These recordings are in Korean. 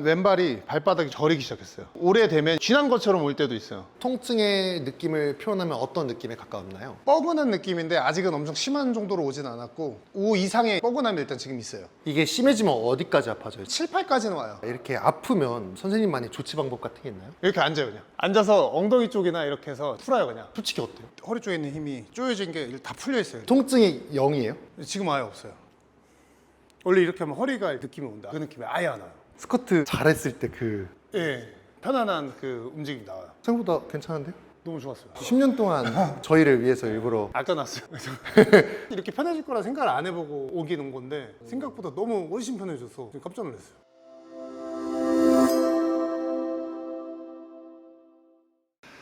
왼발이 발바닥이 저리기 시작했어요. 오래되면 쥐난 것처럼 올 때도 있어요. 통증의 느낌을 표현하면 어떤 느낌에 가까웠나요? 뻐근한 느낌인데 아직은 엄청 심한 정도로 오진 않았고 5 이상의 뻐근함이 일단 지금 있어요. 이게 심해지면 어디까지 아파져요? 7, 8까지는 와요. 이렇게 아프면 선생님만의 조치 방법 같은 게 있나요? 이렇게 앉아요. 그냥 앉아서 엉덩이 쪽이나 이렇게 해서 풀어요. 그냥 솔직히 어때요? 허리 쪽에 있는 힘이 쪼여진 게 다 풀려 있어요. 통증이 0이에요? 지금 아예 없어요. 원래 이렇게 하면 허리가 느낌이 온다. 그 느낌이 아예 안 와요. 스쿼트 잘했을 때 그 예, 편안한 그 움직임이 나와요. 생각보다 괜찮은데요? 너무 좋았어요. 10년 동안 저희를 위해서 일부러 아껴놨어요. 이렇게 편해질 거라 생각을 안 해보고 오긴 온 건데 생각보다 너무 훨씬 편해져서 지금 깜짝 놀랐어요.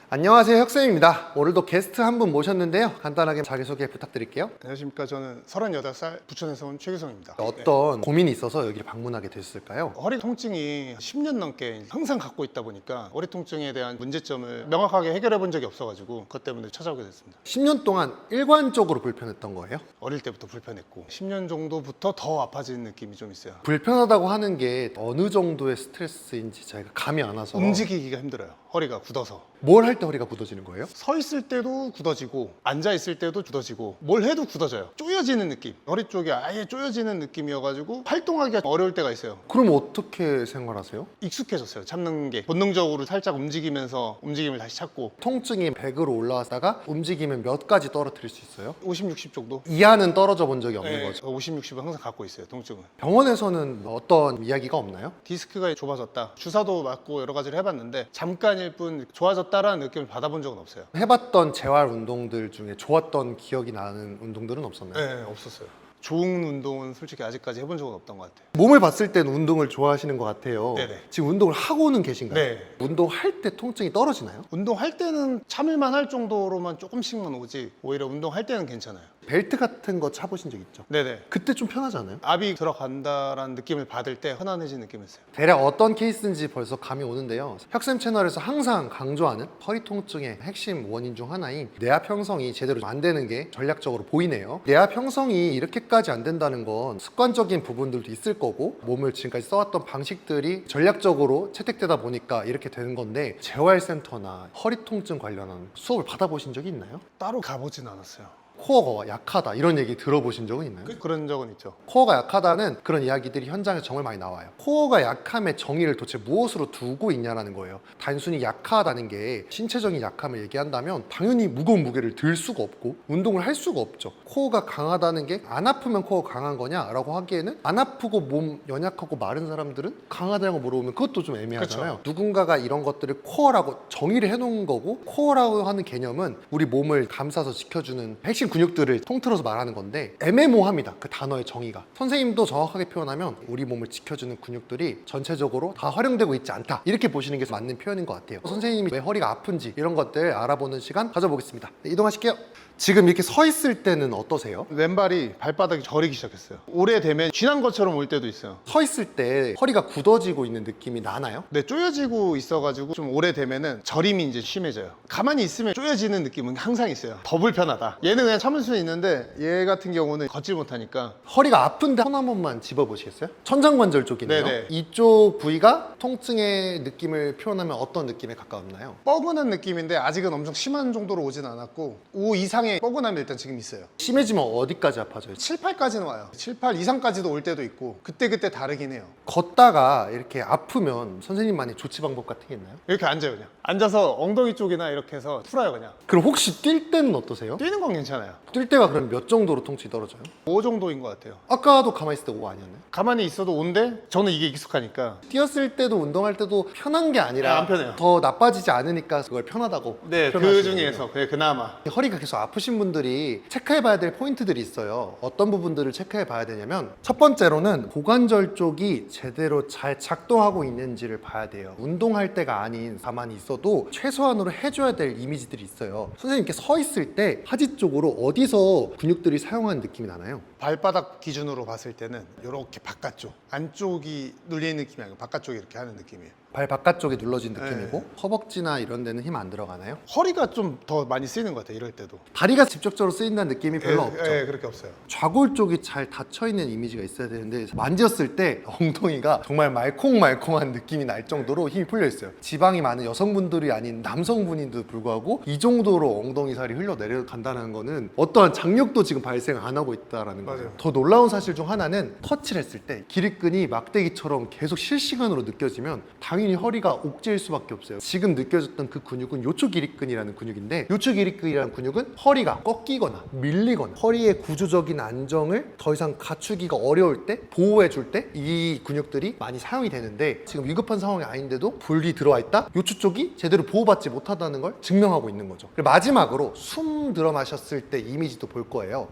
안녕하세요, 혁쌤입니다. 오늘도 게스트 한 분 모셨는데요. 간단하게 자기소개 부탁드릴게요. 안녕하십니까. 저는 38살 부천에서 온 최규성입니다. 어떤 고민이 있어서 여기를 방문하게 됐을까요? 허리 통증이 10년 넘게 항상 갖고 있다 보니까 허리 통증에 대한 문제점을 명확하게 해결해 본 적이 없어가지고 그것 때문에 찾아오게 됐습니다. 10년 동안 일관적으로 불편했던 거예요? 어릴 때부터 불편했고 10년 정도부터 더 아파지는 느낌이 좀 있어요. 불편하다고 하는 게 어느 정도의 스트레스인지 저희가 감이 안 와서 움직이기가 힘들어요. 허리가 굳어서. 뭘 할 때 허리가 굳어지는 거예요? 서 있을 때도 굳어지고 앉아 있을 때도 굳어지고 뭘 해도 굳어져요. 쪼여지는 느낌. 허리 쪽이 아예 쪼여지는 느낌이어가지고 활동하기가 어려울 때가 있어요. 그럼 어떻게 생활하세요? 익숙해졌어요. 참는 게 본능적으로 살짝 움직이면서 움직임을 다시 찾고 통증이 100으로 올라왔다가 움직이면 몇 가지 떨어뜨릴 수 있어요? 50, 60 정도? 이하는 떨어져 본 적이 없는 네, 거죠. 50, 60은 항상 갖고 있어요. 통증은. 병원에서는 어떤 이야기가 없나요? 디스크가 좁아졌다. 주사도 맞고 여러 가지를 해봤는데 잠깐일 뿐 좋아졌다라는 느낌을 받아본 적은 없어요. 해봤던 재활 운동들 중에 좋았던 기억이 나는 운동들은 없었나요? 네, 없었어요. 좋은 운동은 솔직히 아직까지 해본 적은 없던 것 같아요. 몸을 봤을 땐 운동을 좋아하시는 것 같아요. 네네. 지금 운동을 하고는 계신가요? 네. 운동할 때 통증이 떨어지나요? 운동할 때는 참을만 할 정도로만 조금씩만 오지 오히려 운동할 때는 괜찮아요. 벨트 같은 거 차보신 적 있죠? 네네. 그때 좀 편하지 않아요? 압이 들어간다라는 느낌을 받을 때 편안해진 느낌이었어요. 대략 어떤 케이스인지 벌써 감이 오는데요. 혁쌤 채널에서 항상 강조하는 허리 통증의 핵심 원인 중 하나인 뇌압 형성이 제대로 안 되는 게 전략적으로 보이네요. 뇌압 형성이 이렇게까지 안 된다는 건 습관적인 부분들도 있을 거고 몸을 지금까지 써왔던 방식들이 전략적으로 채택되다 보니까 이렇게 되는 건데 재활센터나 허리 통증 관련한 수업을 받아보신 적이 있나요? 따로 가보진 않았어요. 코어가 약하다 이런 얘기 들어보신 적은 있나요? 그런 적은 있죠. 코어가 약하다는 그런 이야기들이 현장에서 정말 많이 나와요. 코어가 약함의 정의를 도대체 무엇으로 두고 있냐라는 거예요. 단순히 약하다는 게 신체적인 약함을 얘기한다면 당연히 무거운 무게를 들 수가 없고 운동을 할 수가 없죠. 코어가 강하다는 게 안 아프면 코어가 강한 거냐라고 하기에는 안 아프고 몸 연약하고 마른 사람들은 강하다고 물어보면 그것도 좀 애매하잖아요. 그쵸. 누군가가 이런 것들을 코어라고 정의를 해놓은 거고 코어라고 하는 개념은 우리 몸을 감싸서 지켜주는 핵심 근육들을 통틀어서 말하는 건데 애매모호합니다. 그 단어의 정의가. 선생님도 정확하게 표현하면 우리 몸을 지켜주는 근육들이 전체적으로 다 활용되고 있지 않다. 이렇게 보시는 게 맞는 표현인 것 같아요. 선생님이 왜 허리가 아픈지 이런 것들 알아보는 시간 가져보겠습니다. 네, 이동하실게요. 지금 이렇게 서 있을 때는 어떠세요? 왼발이 발바닥이 저리기 시작했어요. 오래되면 쥐난 것처럼 올 때도 있어요. 서 있을 때 허리가 굳어지고 있는 느낌이 나나요? 네, 쪼여지고 있어가지고 좀 오래되면은 저림이 이제 심해져요. 가만히 있으면 쪼여지는 느낌은 항상 있어요. 더 불편하다. 얘는 그냥 참을 수는 있는데 얘 같은 경우는 걷질 못하니까. 허리가 아픈데 손 한 번만 집어보시겠어요? 천장관절 쪽이네요. 네네. 이쪽 부위가 통증의 느낌을 표현하면 어떤 느낌에 가까웠나요? 뻐근한 느낌인데 아직은 엄청 심한 정도로 오진 않았고 5 이상의 뻐근함이 일단 지금 있어요. 심해지면 어디까지 아파져요? 7, 8까지는 와요. 7, 8 이상까지도 올 때도 있고 그때그때 다르긴 해요. 걷다가 이렇게 아프면 선생님만의 조치 방법 같은 게 있나요? 이렇게 앉아요. 그냥 앉아서 엉덩이 쪽이나 이렇게 해서 풀어요. 그냥 그럼 혹시 뛸 때는 어떠세요? 뛰는 건 괜찮아요. 뛸 때가 그럼 몇 정도로 통증이 떨어져요? 5 정도인 것 같아요. 아까도 가만히 있을 때 5 아니었나요? 가만히 있어도 5인데 저는 이게 익숙하니까. 뛰었을 때도 운동할 때도 편한 게 아니라 네, 안 편해요. 더 나빠지지 않으니까 그걸 편하다고 네, 그 표현하시는 중에서 그나마. 허리가 계속 아프신 분들이 체크해 봐야 될 포인트들이 있어요. 어떤 부분들을 체크해 봐야 되냐면 첫 번째로는 고관절 쪽이 제대로 잘 작동하고 있는지를 봐야 돼요. 운동할 때가 아닌 가만히 있어도 최소한으로 해줘야 될 이미지들이 있어요. 선생님께 서 있을 때 하지 쪽으로 어디서 근육들이 사용하는 느낌이 나나요? 발바닥 기준으로 봤을 때는 이렇게 바깥쪽, 안쪽이 눌리는 느낌이 아니고 바깥쪽이 이렇게 하는 느낌이에요. 발 바깥쪽에 눌러진 느낌이고 허벅지나 이런 데는 힘 안 들어가나요? 허리가 좀 더 많이 쓰이는 것 같아요. 이럴 때도. 다리가 직접적으로 쓰인다는 느낌이 별로 없죠. 그렇게 없어요. 좌골 쪽이 잘 닫혀있는 이미지가 있어야 되는데 만졌을 때 엉덩이가 정말 말콩말콩한 느낌이 날 정도로 힘이 풀려 있어요. 지방이 많은 여성분들이 아닌 남성분인데도 불구하고 이 정도로 엉덩이 살이 흘러 내려간다는 거는 어떠한 장력도 지금 발생 안 하고 있다는 거예요. 맞아요. 더 놀라운 사실 중 하나는 터치를 했을 때 기립근이 막대기처럼 계속 실시간으로 느껴지면 당연히 허리가 옥죄일 수밖에 없어요. 지금 느껴졌던 그 근육은 요초 기립근이라는 근육인데 요초 기립근이라는 근육은 허리가 꺾이거나 밀리거나 허리의 구조적인 안정을 더 이상 갖추기가 어려울 때 보호해 줄 때 이 근육들이 많이 사용이 되는데 지금 위급한 상황이 아닌데도 불이 들어와 있다? 요초 쪽이 제대로 보호받지 못하다는 걸 증명하고 있는 거죠. 그리고 마지막으로 숨 들어 마셨을 때 이미지도 볼 거예요.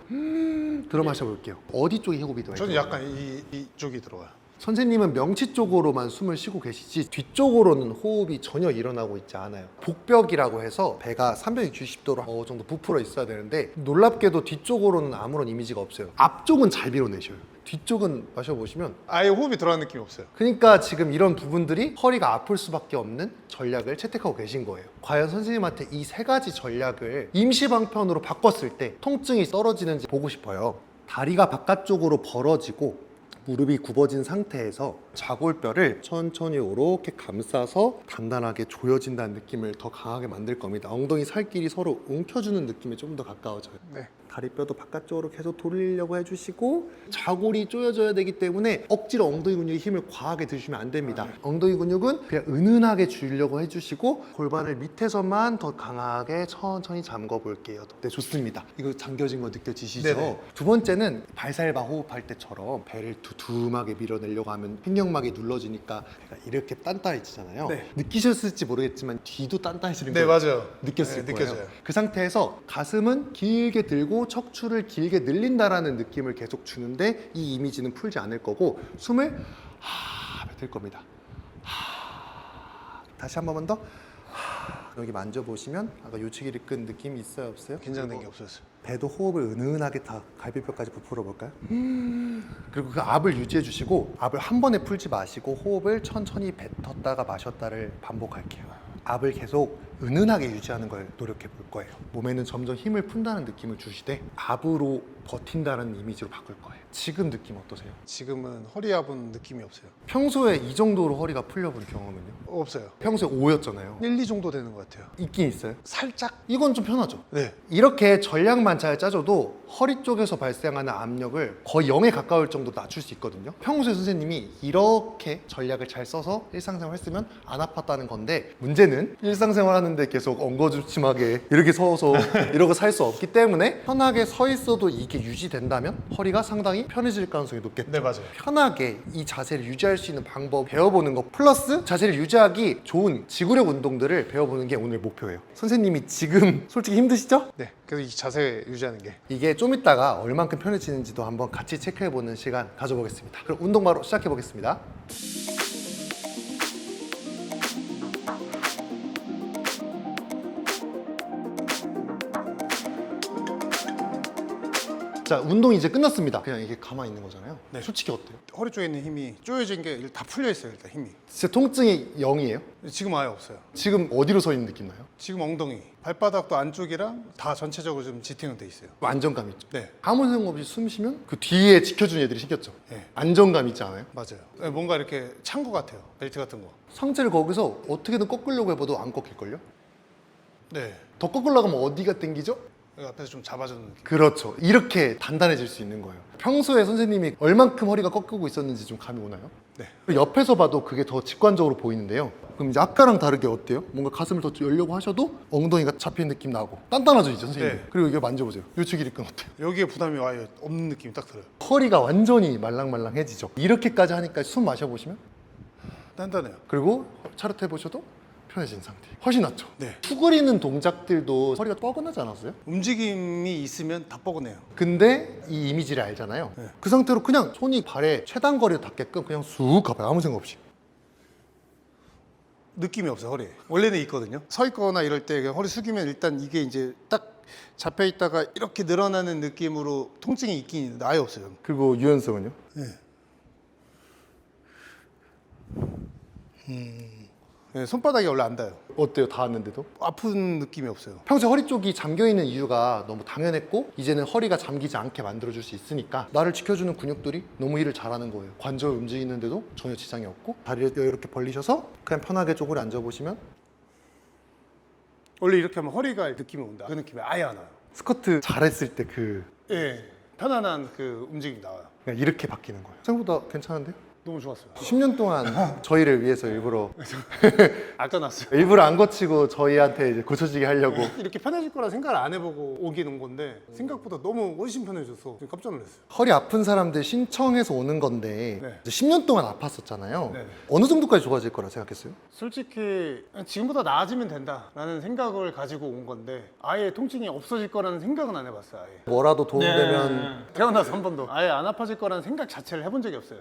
들어 마셔 볼게요. 어디 쪽이 호흡이 들어요? 저는 약간 이쪽이 들어가요. 선생님은 명치 쪽으로만 숨을 쉬고 계시지 뒤쪽으로는 호흡이 전혀 일어나고 있지 않아요. 복벽이라고 해서 배가 360도로 어느 정도 부풀어 있어야 되는데 놀랍게도 뒤쪽으로는 아무런 이미지가 없어요. 앞쪽은 잘 밀어내셔요. 뒤쪽은 마셔보시면 아예 호흡이 들어가는 느낌이 없어요. 그러니까 지금 이런 부분들이 허리가 아플 수밖에 없는 전략을 채택하고 계신 거예요. 과연 선생님한테 이 세 가지 전략을 임시방편으로 바꿨을 때 통증이 떨어지는지 보고 싶어요. 다리가 바깥쪽으로 벌어지고 무릎이 굽어진 상태에서 좌골뼈를 천천히 이렇게 감싸서 단단하게 조여진다는 느낌을 더 강하게 만들 겁니다. 엉덩이 살길이 서로 움켜주는 느낌에 좀 더 가까워져요. 네. 다리뼈도 바깥쪽으로 계속 돌리려고 해주시고 좌골이 조여져야 되기 때문에 억지로 엉덩이 근육에 힘을 과하게 드시면 안 됩니다. 엉덩이 근육은 그냥 은은하게 줄이려고 해주시고 골반을 밑에서만 더 강하게 천천히 잠궈 볼게요. 네, 좋습니다. 이거 잠겨진 거 느껴지시죠? 네네. 두 번째는 발살바 호흡할 때처럼 배를 두툼하게 밀어내려고 하면 횡격막이 눌러지니까 배가 이렇게 단단해지잖아요. 네. 느끼셨을지 모르겠지만 뒤도 단단해지는 네, 거 맞아요. 느꼈을 네, 거예요. 느껴져요. 그 상태에서 가슴은 길게 들고 척추를 길게 늘린다라는 느낌을 계속 주는데 이 이미지는 풀지 않을 거고 숨을 뱉을 겁니다. 다시 한 번만 더. 여기 만져보시면 아까 요치기립근 느낌이 있어요, 없어요? 긴장된 게 없었어요. 배도 호흡을 은은하게 다 갈비뼈까지 부풀어 볼까요? 그리고 그 압을 유지해 주시고 압을 한 번에 풀지 마시고 호흡을 천천히 뱉었다가 마셨다를 반복할게요. 압을 계속 은은하게 유지하는 걸 노력해 볼 거예요. 몸에는 점점 힘을 푼다는 느낌을 주시되 압으로 버틴다는 이미지로 바꿀 거예요. 지금 느낌 어떠세요? 지금은 허리 아픈 느낌이 없어요. 평소에 이 정도로 허리가 풀려본 경험은요? 없어요. 평소에 5였잖아요. 1, 2 정도 되는 것 같아요. 있긴 있어요. 살짝. 이건 좀 편하죠. 네. 이렇게 전략만 잘 짜줘도 허리 쪽에서 발생하는 압력을 거의 0에 가까울 정도로 낮출 수 있거든요. 평소에 선생님이 이렇게 전략을 잘 써서 일상생활 했으면 안 아팠다는 건데 문제는 일상생활 하는데 계속 엉거주춤하게 이렇게 서서 이러고 살 수 없기 때문에 편하게 서 있어도 이게 유지된다면 허리가 상당히 편해질 가능성이 높겠죠. 네, 맞아요. 편하게 이 자세를 유지할 수 있는 방법 배워보는 거 플러스 자세를 유지하기 좋은 지구력 운동들을 배워보는 게 오늘 목표예요. 선생님이 지금 솔직히 힘드시죠? 네. 그래서 이 자세 유지하는 게. 이게 좀 이따가 얼만큼 편해지는지도 한번 같이 체크해보는 시간 가져보겠습니다. 그럼 운동 바로 시작해보겠습니다. 자, 운동 이제 끝났습니다. 그냥 이게 가만히 있는 거잖아요. 네. 솔직히 어때요? 허리 쪽에 있는 힘이 쪼여진 게 다 풀려 있어요. 일단 힘이. 진짜 통증이 0이에요? 지금 아예 없어요. 지금 어디로 서 있는 느낌 나요? 지금 엉덩이, 발바닥도 안쪽이랑 다 전체적으로 좀 지탱은 돼 있어요. 안정감 있죠? 네. 아무 생각 없이 숨 쉬면 그 뒤에 지켜주는 애들이 생겼죠? 네. 안정감 있지 않아요? 맞아요. 네, 뭔가 이렇게 찬 거 같아요. 벨트 같은 거. 상체를 거기서 어떻게든 꺾으려고 해봐도 안 꺾일걸요? 네. 더 꺾으려고 하면 어디가 당기죠? 여기 앞에서 좀 잡아주는 느낌. 그렇죠. 이렇게 단단해질 수 있는 거예요. 평소에 선생님이 얼만큼 허리가 꺾이고 있었는지 좀 감이 오나요? 네. 옆에서 봐도 그게 더 직관적으로 보이는데요. 그럼 이제 아까랑 다르게 어때요? 뭔가 가슴을 더 열려고 하셔도 엉덩이가 잡히는 느낌 나고 단단하죠, 이제 선생님. 네. 그리고 이거 만져보세요. 요추기립근 어때요? 여기에 부담이 아예 없는 느낌이 딱 들어요. 허리가 완전히 말랑말랑해지죠. 이렇게까지 하니까 숨 마셔보시면 단단해요. 그리고 차렷 해보셔도 편해진 상태. 훨씬 낫죠. 네. 수그리는 동작들도 허리가 뻐근하지 않았어요? 움직임이 있으면 다 뻐근해요. 근데 이 이미지를 알잖아요. 네. 그 상태로 그냥 손이 발에 최단 거리에 닿게끔 그냥 쑥 가봐요. 아무 생각 없이. 느낌이 없어요, 허리에. 원래는 있거든요. 서 있거나 이럴 때 그냥 허리 숙이면 일단 이게 이제 딱 잡혀 있다가 이렇게 늘어나는 느낌으로 통증이 있긴 있는데 아예 없어요. 그리고 유연성은요? 네, 손바닥이 원래 안 닿아요. 어때요? 닿았는데도? 아픈 느낌이 없어요. 평소에 허리 쪽이 잠겨있는 이유가 너무 당연했고 이제는 허리가 잠기지 않게 만들어줄 수 있으니까 나를 지켜주는 근육들이 너무 일을 잘하는 거예요. 관절 움직이는데도 전혀 지장이 없고 다리를 이렇게 벌리셔서 그냥 편하게 쪼그려 앉아보시면 원래 이렇게 하면 허리가 느낌이 온다. 그 느낌이 아예 안 와요. 스쿼트 잘했을 때 예, 편안한 그 움직임이 나와요. 그냥 이렇게 바뀌는 거예요. 생각보다 괜찮은데요? 너무 좋았어요. 10년 동안 저희를 위해서 일부러 아껴놨어요. 안 고치고 저희한테 이제 고쳐지게 하려고 이렇게 편해질 거라 생각을 안 해보고 오긴 온 건데 생각보다 너무 훨씬 편해져서 지금 깜짝 놀랐어요. 허리 아픈 사람들 신청해서 오는 건데 네. 이제 10년 동안 아팠었잖아요. 네. 어느 정도까지 좋아질 거라 생각했어요? 솔직히 지금보다 나아지면 된다라는 생각을 가지고 온 건데 아예 통증이 없어질 거라는 생각은 안 해봤어요. 아예. 뭐라도 도움되면 태어나서 한 번도 아예 안 아파질 거라는 생각 자체를 해본 적이 없어요.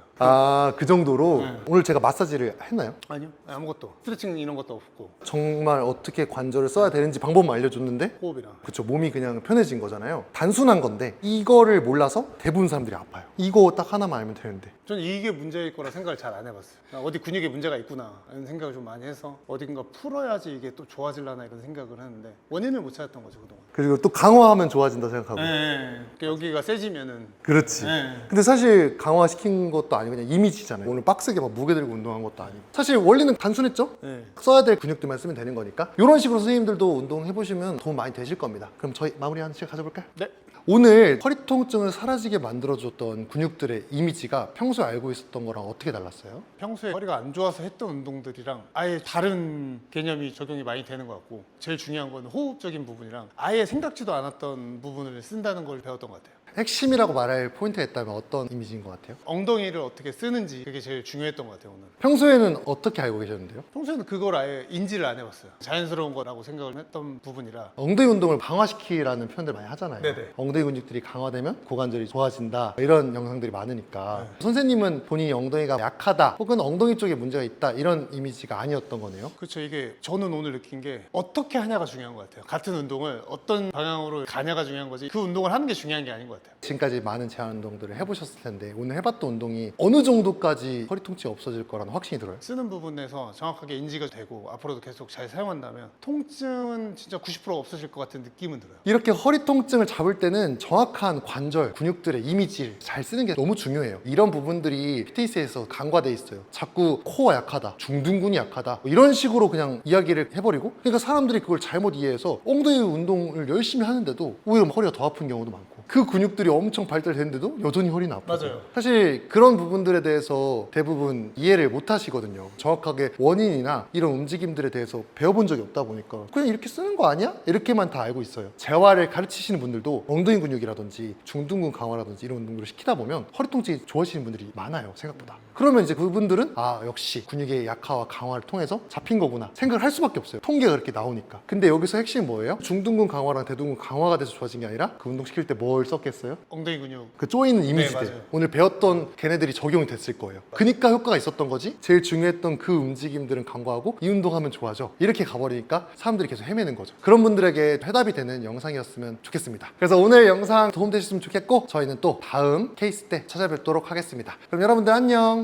그 정도로 오늘 제가 마사지를 했나요? 아니요, 아무것도 스트레칭 이런 것도 없고 정말 어떻게 관절을 써야 되는지 방법만 알려줬는데 호흡이랑 그쵸, 몸이 그냥 편해진 거잖아요. 단순한 건데 이거를 몰라서 대부분 사람들이 아파요. 이거 딱 하나만 알면 되는데 저는 이게 문제일 거라 생각을 잘 안 해봤어요. 어디 근육에 문제가 있구나 이런 생각을 좀 많이 해서 어딘가 풀어야지 이게 또 좋아질라나 이런 생각을 했는데 원인을 못 찾았던 거죠 그동안. 그리고 또 강화하면 좋아진다 생각하고 그러니까 여기가 세지면은 그렇지. 근데 사실 강화시킨 것도 아니고 그냥 이미지잖아요. 오늘 빡세게 막 무게 들고 운동한 것도 아니고 사실 원리는 단순했죠? 써야 될 근육들만 쓰면 되는 거니까 이런 식으로 선생님들도 운동해보시면 도움 많이 되실 겁니다. 그럼 저희 마무리 한 시간 가져볼까요? 네. 오늘 허리 통증을 사라지게 만들어줬던 근육들의 이미지가 평소에 알고 있었던 거랑 어떻게 달랐어요? 평소에 허리가 안 좋아서 했던 운동들이랑 아예 다른 개념이 적용이 많이 되는 것 같고 제일 중요한 건 호흡적인 부분이랑 아예 생각지도 않았던 부분을 쓴다는 걸 배웠던 것 같아요. 핵심이라고 말할 포인트가 있다면 어떤 이미지인 것 같아요? 엉덩이를 어떻게 쓰는지 그게 제일 중요했던 것 같아요 오늘. 평소에는 어떻게 알고 계셨는데요? 평소에는 그걸 아예 인지를 안 해봤어요. 자연스러운 거라고 생각을 했던 부분이라. 엉덩이 운동을 강화시키라는 표현들 많이 하잖아요. 네네. 엉덩이 근육들이 강화되면 고관절이 좋아진다 이런 영상들이 많으니까 선생님은 본인이 엉덩이가 약하다 혹은 엉덩이 쪽에 문제가 있다 이런 이미지가 아니었던 거네요. 그렇죠. 이게 저는 오늘 느낀 게 어떻게 하냐가 중요한 것 같아요. 같은 운동을 어떤 방향으로 가냐가 중요한 거지 그 운동을 하는 게 중요한 게 아닌 것 같아요. 지금까지 많은 제한 운동들을 해보셨을 텐데 오늘 해봤던 운동이 어느 정도까지 허리 통증이 없어질 거라는 확신이 들어요? 쓰는 부분에서 정확하게 인지가 되고 앞으로도 계속 잘 사용한다면 통증은 진짜 90% 없어질 것 같은 느낌은 들어요. 이렇게 허리 통증을 잡을 때는 정확한 관절, 근육들의 이미지를 잘 쓰는 게 너무 중요해요. 이런 부분들이 PT에서 간과돼 있어요. 자꾸 코어가 약하다, 중둔근이 약하다 뭐 이런 식으로 그냥 이야기를 해버리고 그러니까 사람들이 그걸 잘못 이해해서 엉덩이 운동을 열심히 하는데도 오히려 허리가 더 아픈 경우도 많고 그 근육들이 엄청 발달됐는데도 여전히 허리는 아프고 맞아요. 사실 그런 부분들에 대해서 대부분 이해를 못 하시거든요. 정확하게 원인이나 이런 움직임들에 대해서 배워본 적이 없다 보니까 그냥 이렇게 쓰는 거 아니야? 이렇게만 다 알고 있어요. 재활을 가르치시는 분들도 엉덩이 근육이라든지 중둔근 강화라든지 이런 운동들을 시키다 보면 허리 통증이 좋아지시는 분들이 많아요 생각보다. 그러면 이제 그분들은 역시 근육의 약화와 강화를 통해서 잡힌 거구나 생각을 할 수밖에 없어요. 통계가 그렇게 나오니까. 근데 여기서 핵심이 뭐예요? 중둔근 강화랑 대둔근 강화가 돼서 좋아진 게 아니라 그 운동 시킬 때 뭘 썼겠어요? 엉덩이 근육. 그 쪼이는 이미지들 맞아요. 오늘 배웠던 걔네들이 적용이 됐을 거예요. 그니까 효과가 있었던 거지. 제일 중요했던 그 움직임들은 간과하고 이 운동하면 좋아져 이렇게 가버리니까 사람들이 계속 헤매는 거죠. 그런 분들에게 해답이 되는 영상이었으면 좋겠습니다. 그래서 오늘 영상 도움되셨으면 좋겠고 저희는 또 다음 케이스 때 찾아뵙도록 하겠습니다. 그럼 여러분들 안녕.